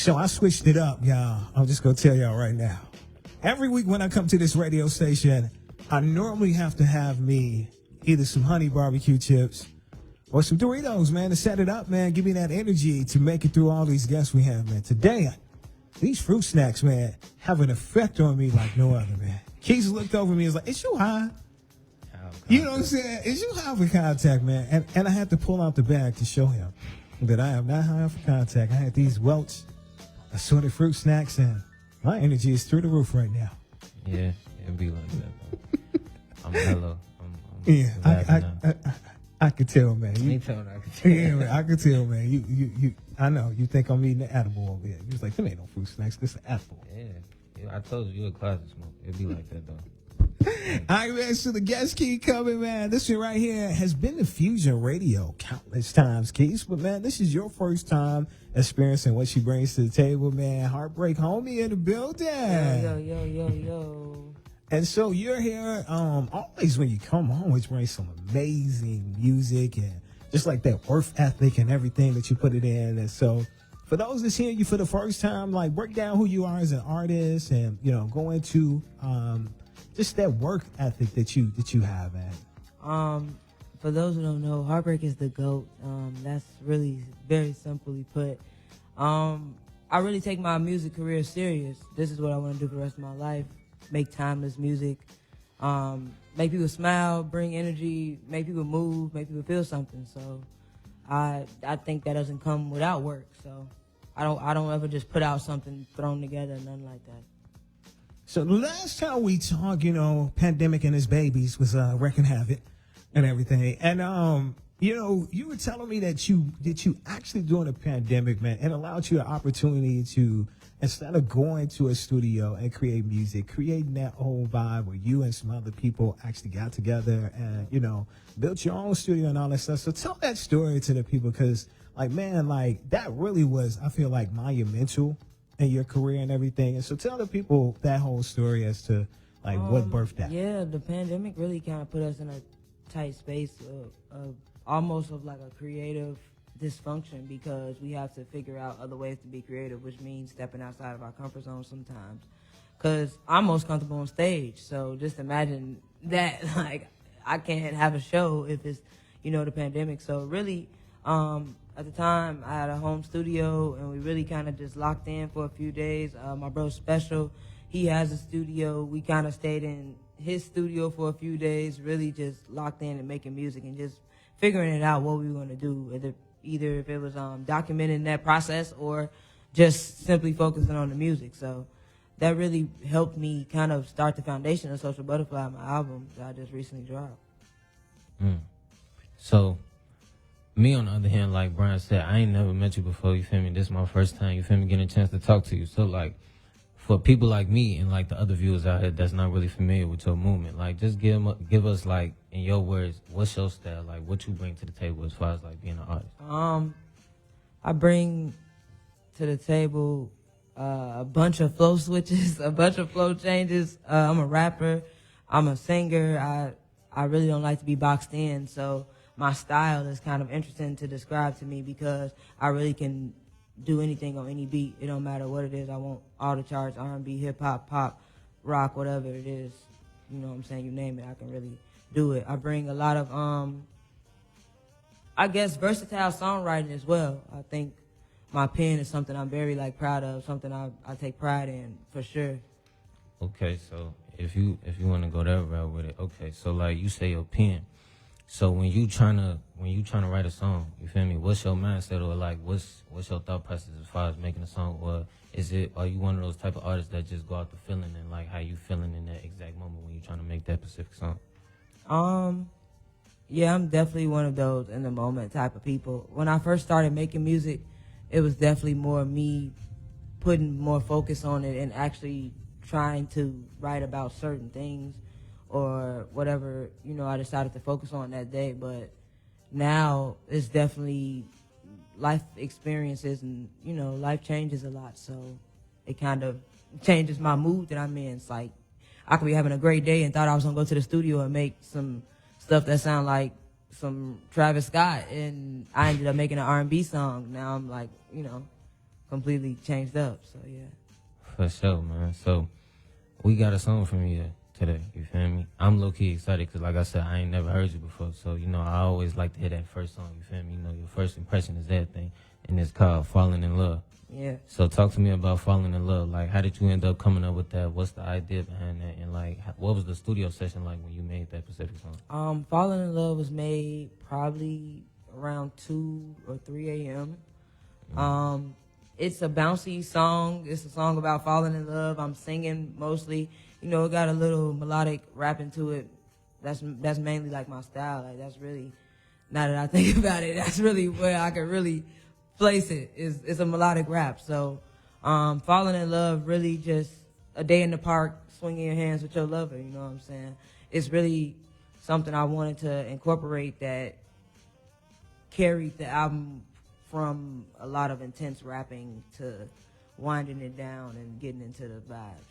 So I switched it up, y'all. I'm just going to tell y'all right now. Every week when I come to this radio station, I normally have to have me either some honey barbecue chips or some Doritos, man, to set it up, man. Give me that energy to make it through all these guests we have, man. Today, these fruit snacks, man, have an effect on me like no other, man. Keys looked over me and was like, is you high? You know what I'm saying? Is you high for contact, man? And I had to pull out the bag to show him that I am not high for contact. I had these Welch assorted fruit snacks, and my energy is through the roof right now. Yeah, it'd be like that, though. I'm mellow. I could tell, man. Me too, I could tell. Yeah, man, I could tell, man. You. I know you think I'm eating an edible over here. You was like, them ain't no fruit snacks. This is an apple. Yeah, I told you a closet smoke. It'd be like that, though. All right, man, so the guest key coming, man. This one right here has been to Fusion Radio countless times, Keys. But, man, this is your first time experiencing what she brings to the table, man. Heartbreak homie in the building. Yo. And so you're here, always when you come, always bring some amazing music and just like that work ethic and everything that you put it in. And so for those that's hearing you for the first time, like break down who you are as an artist and, you know, go into, just that work ethic that you have, man. For those who don't know, Heartbreak is the GOAT. That's really very simply put. I really take my music career serious. This is what I want to do for the rest of my life. Make timeless music. Make people smile, bring energy, make people move, make people feel something. So I think that doesn't come without work. So I don't ever just put out something thrown together, nothing like that. So the last time we talked, you know, pandemic and his babies was wrecking havoc and everything. And you know, you were telling me that you actually during the pandemic, man, it allowed you the opportunity to, instead of going to a studio and create music, creating that whole vibe where you and some other people actually got together and, you know, built your own studio and all that stuff. So tell that story to the people, because like, man, like that really was, I feel like, monumental in your career and everything. And so tell the people that whole story as to like what birthed that. Yeah, the pandemic really kind of put us in a tight space of almost of like a creative dysfunction, because we have to figure out other ways to be creative, which means stepping outside of our comfort zone sometimes. Because I'm most comfortable on stage, so just imagine that, like, I can't have a show if it's, you know, the pandemic. So really, at the time, I had a home studio, and we really kind of just locked in for a few days. My bro Special, he has a studio. We kind of stayed in his studio for a few days, really just locked in and making music and just figuring it out what we were going to do, either if it was documenting that process or just simply focusing on the music. So that really helped me kind of start the foundation of Social Butterfly, my album that I just recently dropped. So me, on the other hand, like Brian said, I ain't never met you before, you feel me? This is my first time, you feel me, getting a chance to talk to you. So, like, for people like me and, like, the other viewers out here that's not really familiar with your movement, like, just give us, like, in your words, what's your style? Like, what you bring to the table as far as, like, being an artist? I bring to the table a bunch of flow switches, a bunch of flow changes. I'm a rapper. I'm a singer. I really don't like to be boxed in, so my style is kind of interesting to describe to me because I really can do anything on any beat. It don't matter what it is. I want all the charts, R&B, hip-hop, pop, rock, whatever it is. You know what I'm saying? You name it, I can really do it. I bring a lot of, I guess, versatile songwriting as well. I think my pen is something I'm very, like, proud of, something I take pride in, for sure. Okay, so if you want to go that route with it, okay, so, like, you say your pen. So when you tryna write a song, you feel me? What's your mindset, or like what's your thought process as far as making a song? Or are you one of those type of artists that just go out the feeling and like how you feeling in that exact moment when you're trying to make that specific song? Yeah, I'm definitely one of those in the moment type of people. When I first started making music, it was definitely more me putting more focus on it and actually trying to write about certain things or whatever, you know, I decided to focus on that day. But now it's definitely life experiences and, you know, life changes a lot. So it kind of changes my mood that I'm in. It's like I could be having a great day and thought I was going to go to the studio and make some stuff that sound like some Travis Scott, and I ended up making an R&B song. Now I'm like, you know, completely changed up. So yeah. For sure, man. So we got a song from you today. You feel me? I'm low key excited because, like I said, I ain't never heard you before. So I always like to hear that first song. You feel me? Your first impression is everything, and it's called "Falling in Love." Yeah. So talk to me about "Falling in Love." Like, how did you end up coming up with that? What's the idea behind that? And like, what was the studio session like when you made that specific song? Falling in Love was made probably around 2 or 3 a.m. It's a bouncy song. It's a song about falling in love. I'm singing mostly. It got a little melodic rapping to it. That's mainly like my style. Like that's really, now that I think about it, that's really where I can really place it. It's a melodic rap. So, falling in love, really just a day in the park, swinging your hands with your lover. You know what I'm saying? It's really something I wanted to incorporate that carried the album from a lot of intense rapping to winding it down and getting into the vibes.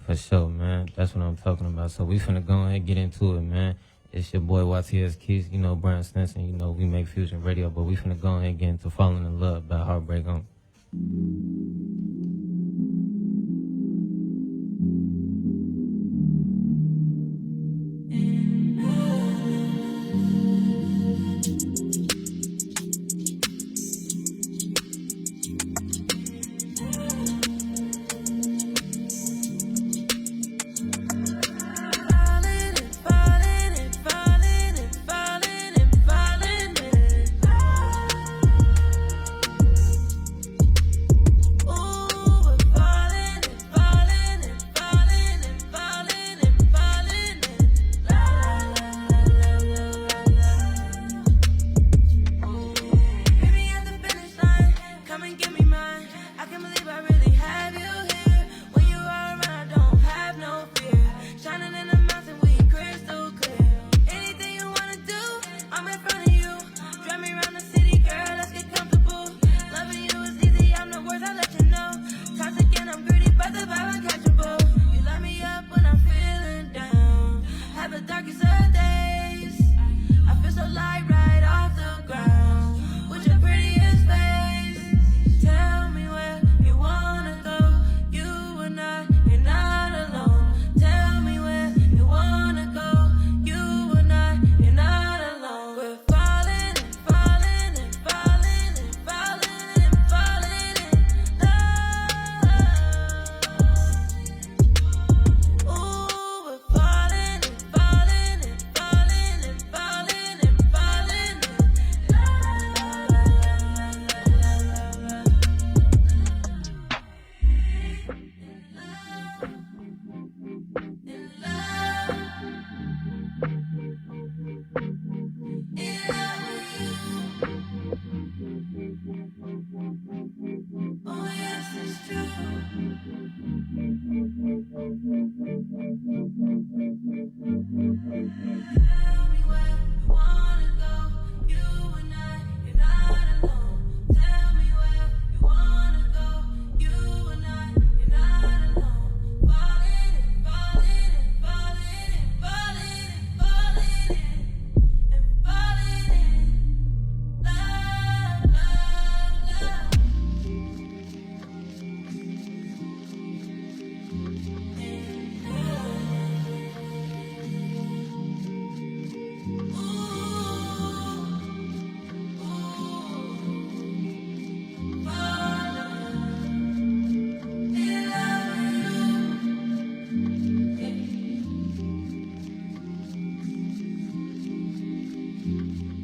For sure, man. That's what I'm talking about. So we finna go ahead and get into it, man. It's your boy YTS Keys, Brian Stinson, we make fusion radio, but we finna go ahead and get into Falling in Love by Heartbreak on.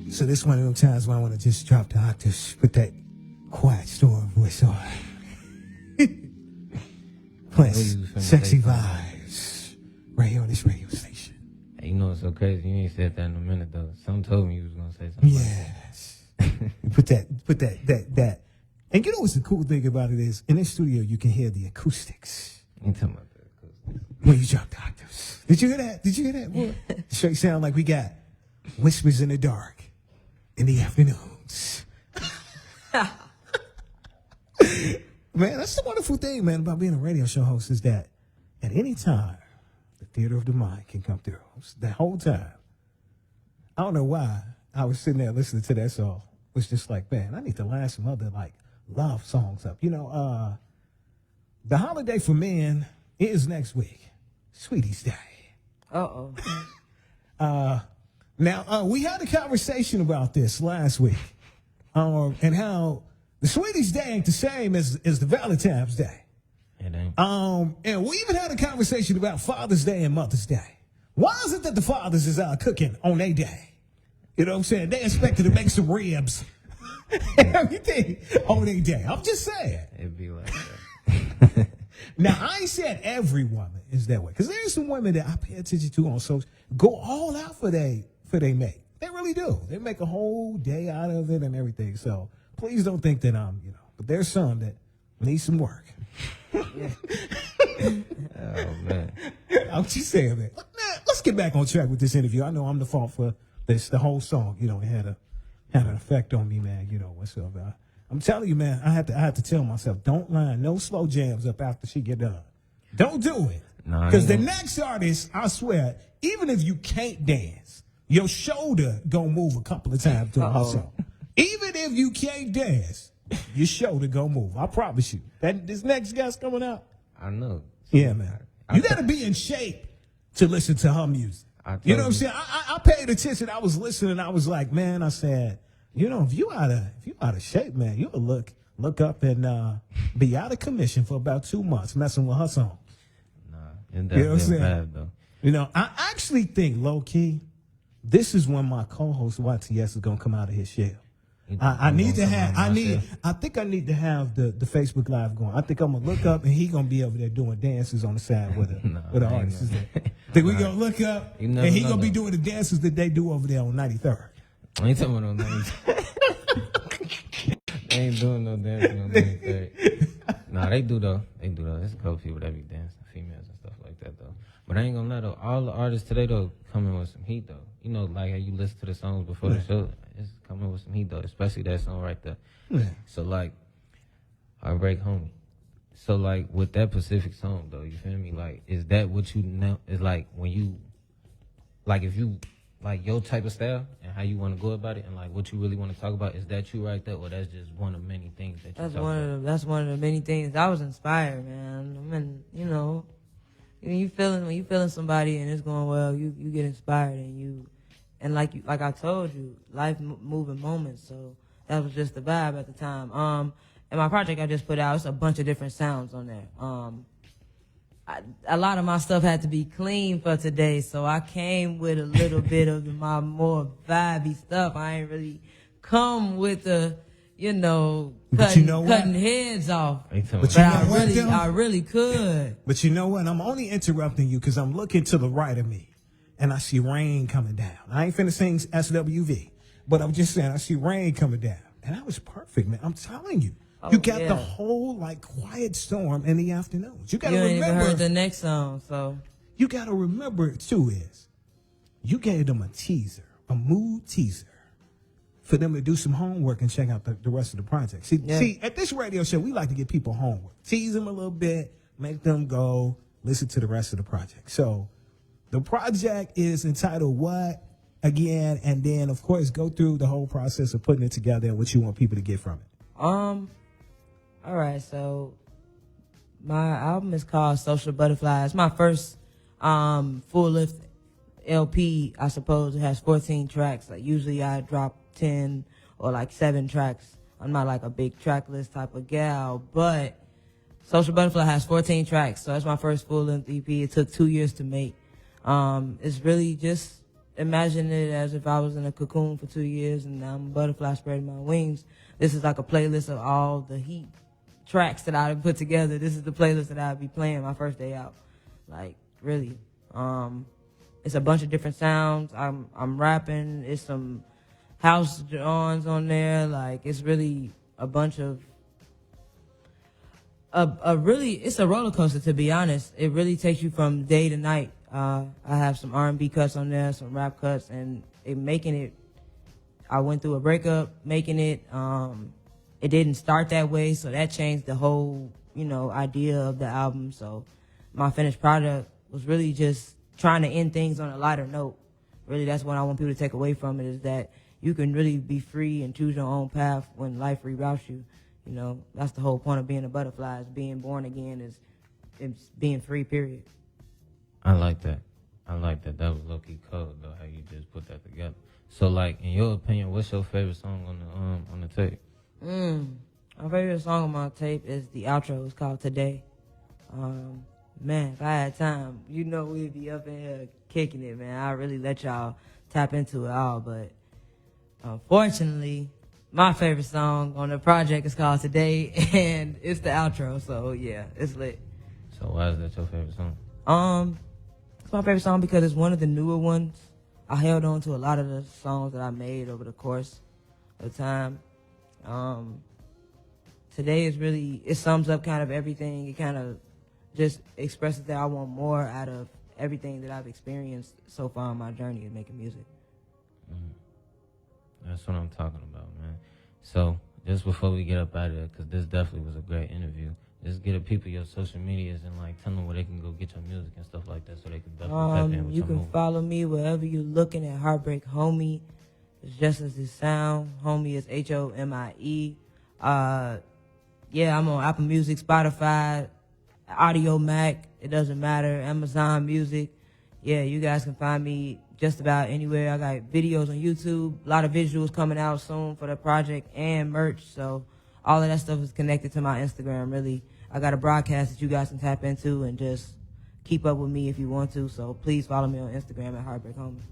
So this one of them times when I want to just drop the octaves, put that quiet storm voice on. Playing sexy vibes right here on this radio station. Hey, it's so crazy. You ain't said that in a minute though. Someone told me you was gonna say something. Yes. put that. And what's the cool thing about it is in this studio you can hear the acoustics. You talking about the acoustics? When you drop the octaves. Did you hear that? Boy? Straight sound like we got whispers in the dark in the afternoons. Man, that's the wonderful thing, man, about being a radio show host is that at any time, the theater of the mind can come through. That whole time. I don't know why I was sitting there listening to that song. Was just like, man, I need to line some other, like, love songs up. The holiday for men is next week, Sweeties Day. Uh-oh. Now, we had a conversation about this last week, and how the Sweeties Day ain't the same as the Valentine's Day. It ain't. And we even had a conversation about Father's Day and Mother's Day. Why is it that the fathers is out cooking on their day? You know what I'm saying? They expected to make some ribs and everything on their day. I'm just saying. It'd be like that. Now, I ain't said every woman is that way, because there's some women that I pay attention to on social, go all out for they mate. They really do. They make a whole day out of it and everything. So please don't think that but there's some that need some work. Oh, man. I'm just saying, man. Let's get back on track with this interview. I know I'm the fault for this, the whole song. It had an effect on me, man. What's up, man? I'm telling you, man, I have to tell myself, don't line no slow jams up after she get done. Don't do it. Because the next artist, I swear, even if you can't dance, your shoulder gonna move a couple of times during her song. Even if you can't dance, your shoulder gonna move. I promise you. This next guy's coming out. I know. Yeah, man. You gotta be in shape to listen to her music. You know what I'm saying? I paid attention. I was listening. I was like, man, I said, if you out of shape, man, you'll look up and be out of commission for about 2 months messing with her song. Nah, it doesn't get bad though. I actually think low key, this is when my co-host YTS is gonna come out of his shell. I think I need to have the Facebook Live going. I think I'm gonna look up and he gonna be over there doing dances on the side with the artists. Think we gonna look up and he gonna be doing the dances that they do over there on 93rd. I ain't talking about no 93rd. They ain't doing no dancing on 93rd. Nah, they do though. There's a couple people that be dancing, females and stuff like that though. But I ain't gonna lie though, all the artists today though coming with some heat though. Like how you listen to the songs before the show, it's coming with some heat though, especially that song right there. Yeah. So like, Heartbreak Homie. So like with that specific song though, you feel me? Like, is that what you know? Is like when you, like if you like your type of style and how you want to go about it and like what you really want to talk about, is that you right there, or that's just one of many things that you That's talk one about? of the, that's one of the many things. I was inspired, man. I mean, when you feeling somebody and it's going well, you get inspired and like I told you, life moving moments. So that was just the vibe at the time. And my project I just put out, it's a bunch of different sounds on there. A lot of my stuff had to be clean for today, so I came with a little bit of my more vibey stuff. I ain't really come with the, cutting heads off. But I really could. But you know what? I'm only interrupting you because I'm looking to the right of me, and I see rain coming down. I ain't finna sing SWV, but I'm just saying I see rain coming down, and that was perfect, man. I'm telling you. You got the whole quiet storm in the afternoons. You gotta remember. Even heard the next song, so you gotta remember too is you gave them a teaser, a mood teaser, for them to do some homework and check out the rest of the project. See, at this radio show, we like to give people homework, tease them a little bit, make them go listen to the rest of the project. So the project is entitled what again, and then of course go through the whole process of putting it together and what you want people to get from it. All right, so my album is called Social Butterfly. It's my first full-length LP, I suppose. It has 14 tracks. Like usually I drop 10 or 7 tracks. I'm not like a big track list type of gal, but Social Butterfly has 14 tracks, so that's my first full-length EP. It took 2 years to make. It's really just imagine it as if I was in a cocoon for 2 years and I'm a butterfly spreading my wings. This is like a playlist of all the heat tracks that I put together. This is the playlist that I'll be playing my first day out. Really. It's a bunch of different sounds. I'm rapping. It's some house drawings on there. It's really a bunch of it's a roller coaster, to be honest. It really takes you from day to night. I have some R&B cuts on there, some rap cuts, and I went through a breakup making it. It didn't start that way, so that changed the whole, idea of the album. So my finished product was really just trying to end things on a lighter note. Really, that's what I want people to take away from it, is that you can really be free and choose your own path when life reroutes you. You know, that's the whole point of being a butterfly, is being born again, is it's being free, period. I like that. I like that. That was low-key cold, though, how you just put that together. So, like, in your opinion, what's your favorite song on the tape? My favorite song on my tape is the outro. It's called Today. Man, if I had time, you know we'd be up in here kicking it, man. I really let y'all tap into it all, but unfortunately, my favorite song on the project is called Today, and it's the outro, so yeah, it's lit. So why is that your favorite song? It's my favorite song because it's one of the newer ones. I held on to a lot of the songs that I made over the course of time. Today is really, it sums up kind of everything. It kind of just expresses that I want more out of everything that I've experienced so far on my journey of making music. That's what I'm talking about, man. So just before we get up out of there, because this definitely was a great interview, just get the people your social medias and like tell them where they can go get your music and stuff like that, so they can definitely tap in with You your can movement. follow me wherever you're looking at Heartbreak Homie. It's just as it sound. Homie is HOMIE. Yeah, I'm on Apple Music, Spotify, Audio Mac. It doesn't matter. Amazon Music. Yeah, you guys can find me just about anywhere. I got videos on YouTube, a lot of visuals coming out soon for the project, and merch. So all of that stuff is connected to my Instagram, really. I got a broadcast that you guys can tap into and just keep up with me if you want to. So please follow me on Instagram at Heartbreak Homie.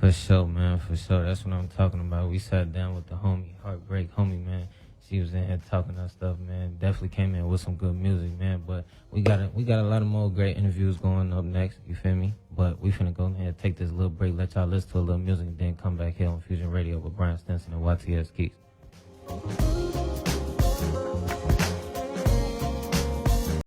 For sure, man, for sure. That's what I'm talking about. We sat down with the homie, Heartbreak Homie, man. She was in here talking that stuff, man. Definitely came in with some good music, man. But we got a lot of more great interviews going up next, you feel me? But we finna go ahead and take this little break, let y'all listen to a little music, and then come back here on Fusion Radio with Brian Stinson and YTS Keys.